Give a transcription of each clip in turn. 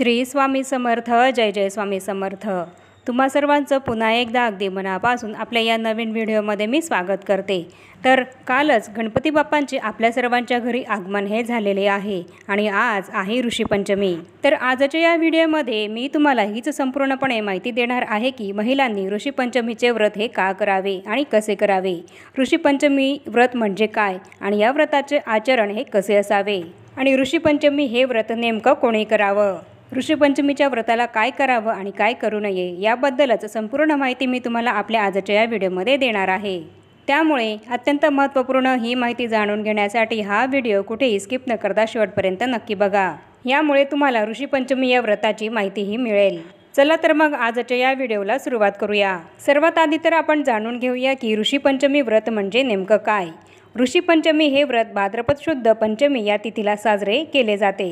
श्री स्वामी समर्थ. जय जय स्वामी समर्थ. तुम्हा सर्वांचं पुन्हा एकदा अगदी मनापासून आपल्या या नवीन व्हिडिओमध्ये मी स्वागत करते. तर कालच गणपती बाप्पांचे आपल्या सर्वांच्या घरी आगमन हे झालेले आहे आणि आज आहे ऋषीपंचमी. तर आजच्या या व्हिडिओमध्ये मी तुम्हाला हीच संपूर्णपणे माहिती देणार आहे की महिलांनी ऋषीपंचमीचे व्रत हे का करावे आणि कसे करावे, ऋषीपंचमी व्रत म्हणजे काय आणि या व्रताचे आचरण हे कसे असावे आणि ऋषीपंचमी हे व्रत नेमकं कोणी करावं, ऋषीपंचमीच्या व्रताला काय करावं आणि काय करू नये याबद्दलच संपूर्ण माहिती मी तुम्हाला आपल्या आजच्या या व्हिडिओमध्ये देणार आहे. त्यामुळे अत्यंत महत्त्वपूर्ण ही माहिती जाणून घेण्यासाठी हा व्हिडिओ कुठेही स्किप न करता शेवटपर्यंत नक्की बघा. यामुळे तुम्हाला ऋषीपंचमी या व्रताची माहितीही मिळेल. चला तर मग आजच्या या व्हिडिओला सुरुवात करूया. सर्वात आधी तर आपण जाणून घेऊया की ऋषीपंचमी व्रत म्हणजे नेमकं काय. ऋषीपंचमी हे व्रत भाद्रपद शुद्ध पंचमी या तिथीला साजरे केले जाते.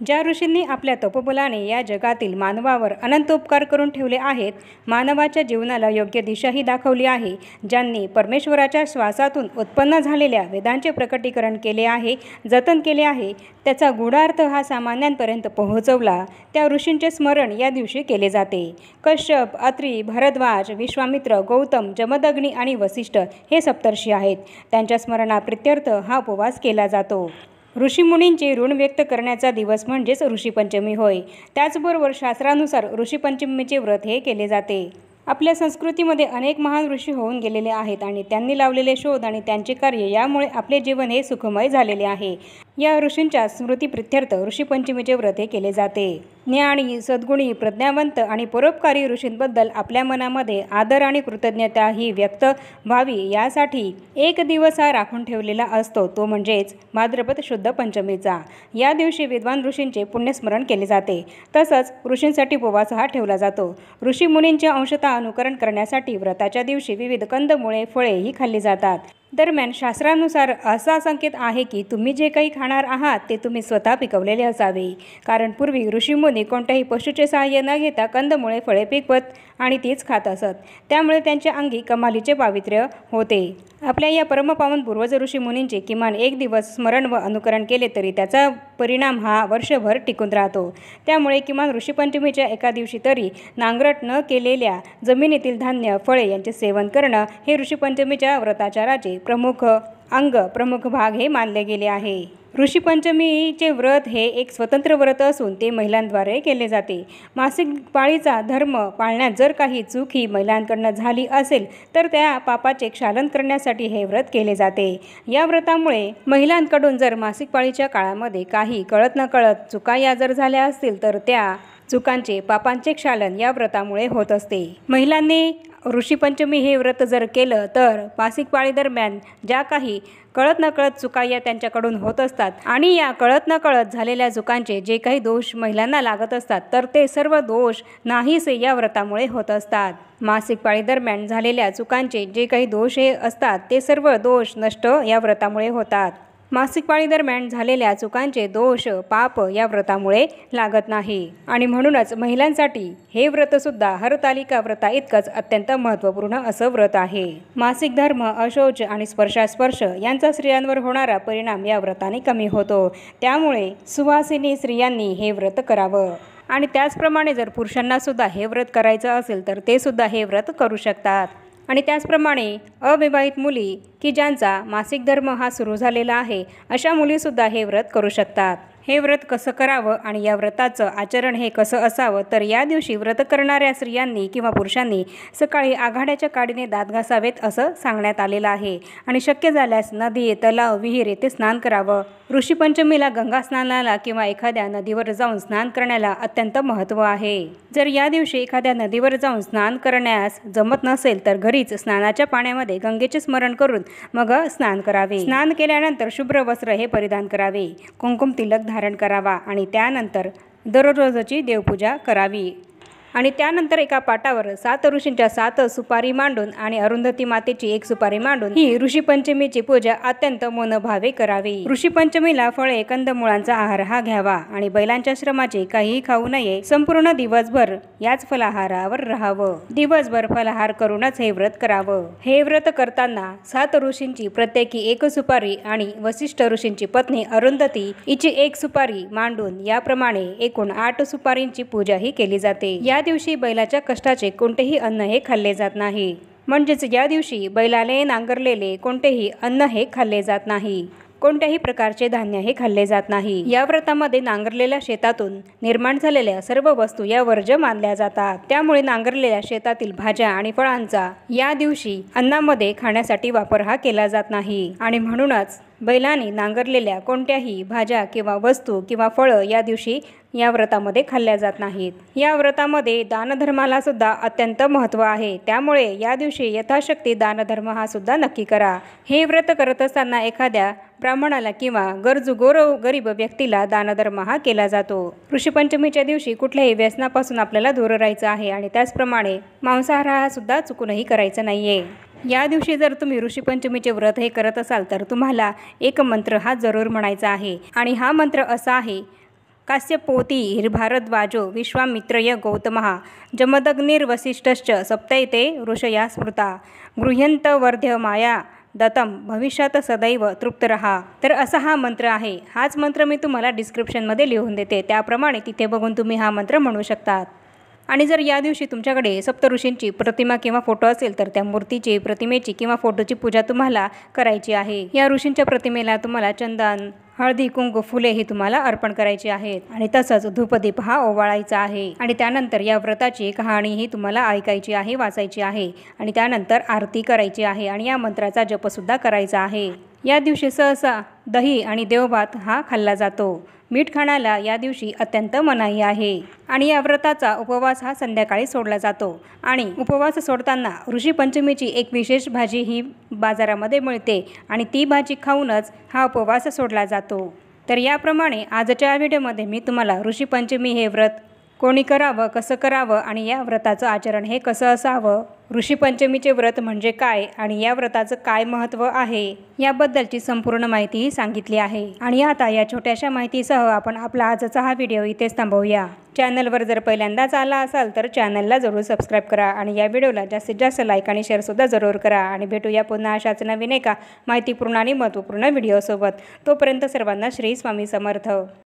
ज्या ऋषींनी आपल्या तपोबलाने या जगातील मानवावर अनंत उपकार करून ठेवले आहेत, मानवाच्या जीवनाला योग्य दिशाही दाखवली आहे, ज्यांनी परमेश्वराच्या श्वासातून उत्पन्न झालेल्या वेदांचे प्रकटीकरण केले आहे, जतन केले आहे, त्याचा गूढार्थ हा सामान्यांपर्यंत पोहोचवला, त्या ऋषींचे स्मरण या दिवशी केले जाते. कश्यप, अत्री, भरद्वाज, विश्वामित्र, गौतम, जमदग्नी आणि वसिष्ठ हे सप्तर्षी आहेत. त्यांच्या स्मरणाप्रित्यर्थ हा उपवास केला जातो. ऋषीमुनींचे ऋण व्यक्त करण्याचा दिवस म्हणजेच ऋषीपंचमी होय. त्याचबरोबर शास्त्रानुसार ऋषीपंचमीचे व्रत हे केले जाते. आपल्या संस्कृतीमध्ये अनेक महान ऋषी होऊन गेलेले आहेत आणि त्यांनी लावलेले शोध आणि त्यांचे कार्य यामुळे आपले जीवन हे सुखमय झालेले आहे. या ऋषींच्या स्मृतीप्रित्यर्थ ऋषीपंचमीचे व्रत हे केले जाते. ज्ञानी, सद्गुणी, प्रज्ञावंत आणि परोपकारी ऋषींबद्दल आपल्या मनामध्ये आदर आणि कृतज्ञता ही व्यक्त व्हावी यासाठी एक दिवस हा राखून ठेवलेला असतो, तो म्हणजेच भाद्रपद शुद्ध पंचमीचा. या दिवशी विद्वान ऋषींचे पुण्यस्मरण केले जाते. तसंच ऋषींसाठी उपवास हा ठेवला जातो. ऋषीमुनींचे अंशतः अनुकरण करण्यासाठी व्रताच्या दिवशी विविध कंदमुळे, फळे ही खाल्ली जातात. दरम्यान शास्त्रानुसार असा संकेत आहे की तुम्ही जे काही खाणार आहात ते तुम्ही स्वतः पिकवलेले असावे, कारण पूर्वी ऋषीमुनी कोणत्याही पशुचे सहाय्य न घेता कंदमुळे, फळे पिकवत आणि तीच खात असत. त्यामुळे त्यांच्या अंगी कमालीचे पावित्र्य होते. आपल्या या परमपावन पूर्वज ऋषीमुनींचे किमान एक दिवस स्मरण व अनुकरण केले तरी त्याचा परिणाम हा वर्षभर टिकून राहतो. त्यामुळे किमान ऋषीपंचमीच्या एका दिवशी तरी नांगरट न केलेल्या जमिनीतील धान्य, फळे यांचे सेवन करणं हे ऋषीपंचमीच्या व्रताचाराचे प्रमुख भाग हे मानले गेले आहे. ऋषीपंचमीचे व्रत हे एक स्वतंत्र व्रत असून ते महिलांद्वारे केले जाते. मासिक पाळीचा धर्म पाळण्यात जर काही चूक ही महिलांकडून झाली असेल तर त्या पापाचे क्षालन करण्यासाठी हे व्रत केले जाते. या व्रतामुळे महिलांकडून जर मासिक पाळीच्या काळामध्ये काही कळत नकळत चुका या जर झाल्या असतील तर त्या चुकांचे, पापांचे क्षालन या व्रतामुळे होत असते. महिलांनी ऋषीपंचमी हे व्रत जर केलं तर मासिक पाळी दरम्यान ज्या काही कळत नकळत चुका या त्यांच्याकडून होत असतात आणि या कळत नकळत झालेल्या चुकांचे जे काही दोष महिलांना लागत असतात तर ते सर्व दोष नाहीसे या व्रतामुळे होत असतात. मासिक पाळी दरम्यान झालेल्या चुकांचे जे काही दोष हे असतात ते सर्व दोष नष्ट या व्रतामुळे होतात. मासिक पाळी दरम्यान झालेल्या चुकांचे दोष, पाप या व्रतामुळे लागत नाही आणि म्हणूनच महिलांसाठी हे व्रतसुद्धा हरतालिका व्रता इतकंच अत्यंत महत्त्वपूर्ण असं व्रत आहे. मासिक धर्म, अशौच आणि स्पर्शास्पर्श यांचा स्त्रियांवर होणारा परिणाम या व्रताने कमी होतो. त्यामुळे सुवासिनी स्त्रियांनी हे व्रत करावं आणि त्याचप्रमाणे जर पुरुषांना सुद्धा हे व्रत करायचं असेल तर ते सुद्धा हे व्रत करू शकतात. आणि त्याचप्रमाणे अविवाहित मुली की ज्यांचा मासिक धर्म हा सुरू झालेला आहे अशा मुलीसुद्धा हे व्रत करू शकतात. हे व्रत कसं करावं आणि या व्रताचं आचरण हे कसं असावं तर या दिवशी व्रत करणाऱ्या स्त्रियांनी किंवा पुरुषांनी सकाळी आघाड्याच्या काडीने दात घासावेत असं सांगण्यात आलेलं आहे आणि शक्य झाल्यास नदी, तलाव, विहीर येथे स्नान करावं. ऋषीपंचमीला गंगा स्नानाला किंवा एखाद्या नदीवर जाऊन स्नान करण्याला अत्यंत महत्त्व आहे. जर या दिवशी एखाद्या नदीवर जाऊन स्नान करण्यास जमत नसेल तर घरीच स्नानाच्या पाण्यामध्ये गंगेचे स्मरण करून मग स्नान करावे. स्नान केल्यानंतर शुभ्र वस्त्र हे परिधान करावे, कुंकुम तिलक धारण करावा आणि त्यानंतर दररोजची देवपूजा करावी. आणि त्यानंतर एका पाटावर 7 ऋषींच्या 7 सुपारी मांडून आणि अरुंधती मातेची 1 सुपारी मांडून ही ऋषीपंचमीची पूजा अत्यंत मनोभावे करावी। ऋषीपंचमीला फळे कंदमुळांचा आहार हा घ्यावा आणि बैलांच्या श्रमाचे काहीही खाऊ नये। संपूर्ण दिवसभर याच फलाहारावर राहावं। दिवसभर फलाहार करूनच हे व्रत करावं। हे व्रत करताना 7 ऋषींची प्रत्येकी 1 सुपारी आणि वसिष्ठ ऋषींची पत्नी अरुंधती हिची 1 सुपारी मांडून याप्रमाणे एकूण 8 सुपारींची पूजा ही केली जाते। या दिवशी बैलाच्या कष्टाचे कोणतेही अन्न हे खाल्ले जात नाही। म्हणजेच या दिवशी बैलाने नांगरलेले कोणतेही अन्न हे खाल्ले जात नाही। कोणत्याही प्रकारचे धान्य हे खाल्ले जात नाही। या व्रतामध्ये नांगरलेल्या शेतातून निर्माण झालेल्या सर्व वस्तू या वर्ज्य मानल्या जातात। त्यामुळे नांगरलेल्या शेतातील भाज्या आणि फळांचा या दिवशी अन्नामध्ये खाण्यासाठी वापर हा केला जात नाही आणि म्हणूनच बैलांनी नांगरलेल्या कोणत्याही भाज्या किंवा वस्तू किंवा फळं या दिवशी या व्रतामध्ये खाल्ल्या जात नाहीत। या व्रतामध्ये दानधर्माला सुद्धा अत्यंत महत्त्व आहे। त्यामुळे या दिवशी यथाशक्ती दानधर्म हा सुद्धा नक्की करा। हे व्रत करत असताना एखाद्या ब्राह्मणाला किंवा गरजू गरीब व्यक्तीला दानधर्म हा केला जातो। ऋषीपंचमीच्या दिवशी कुठल्याही व्यसनापासून आपल्याला दूर राहायचं आहे आणि त्याचप्रमाणे मांसाहार हा सुद्धा चुकूनही करायचा नाहीये। या दिवशी जर तुम्ही ऋषीपंचमीचे व्रत हे करत असाल तर तुम्हाला एक मंत्र हा जरूर म्हणायचा आहे आणि हा मंत्र असा आहे: कास्यपोती भारद्वाजो विश्वामित्रय गौतमः जमदग्निर्वसिष्ठश्च सप्तैते ऋषया स्मृता गृह्यंत वर्ध्य माया दत्तम भविष्यात सदैव तृप्त रहा। तर असा हा मंत्र आहे। हाच मंत्र मी तुम्हाला डिस्क्रिप्शनमध्ये लिहून देते, त्याप्रमाणे तिथे बघून तुम्ही हा मंत्र म्हणू शकतात। आणि जर या दिवशी तुमच्याकडे सप्तऋषींची प्रतिमा किंवा फोटो असेल तर त्या मूर्तीची, प्रतिमेची किंवा फोटोची पूजा तुम्हाला करायची आहे। या ऋषींच्या प्रतिमेला तुम्हाला चंदन, हळदी, कुंकू, फुले ही तुम्हाला अर्पण करायची आहेत आणि तसंच धूपदीप हा ओवाळायचा आहे। आणि त्यानंतर या व्रताची कहाणी ही तुम्हाला ऐकायची आहे, वाचायची आहे आणि त्यानंतर आरती करायची आहे आणि या मंत्राचा जपसुद्धा करायचा आहे। या दिवशी सहसा दही आणि देवभात हा खाल्ला जातो। मीठ खाण्याला या दिवशी अत्यंत मनाई आहे आणि या व्रताचा उपवास हा संध्याकाळी सोडला जातो आणि उपवास सोडताना ऋषीपंचमीची एक विशेष भाजी ही बाजारामध्ये मिळते आणि ती भाजी खाऊनच हा उपवास सोडला जातो। तर याप्रमाणे आजच्या व्हिडिओमध्ये मी तुम्हाला ऋषीपंचमी हे व्रत कोणी करावं, कसं करावं आणि या व्रताचं आचरण हे कसं असावं, ऋषीपंचमीचे व्रत म्हणजे काय आणि या व्रताचं काय महत्त्व आहे याबद्दलची संपूर्ण माहितीही सांगितली आहे। आणि आता या छोट्याशा माहितीसह आपण आपला आजचा हा व्हिडिओ इथेच थांबवूया। चॅनलवर जर पहिल्यांदाच आला असाल तर चॅनलला जरूर सबस्क्राईब करा आणि या व्हिडिओला जास्तीत जास्त लाईक आणि शेअरसुद्धा जरूर करा आणि भेटूया पुन्हा अशाच नवीन एका माहितीपूर्ण आणि महत्त्वपूर्ण व्हिडिओसोबत। तोपर्यंत सर्वांना श्री स्वामी समर्थ।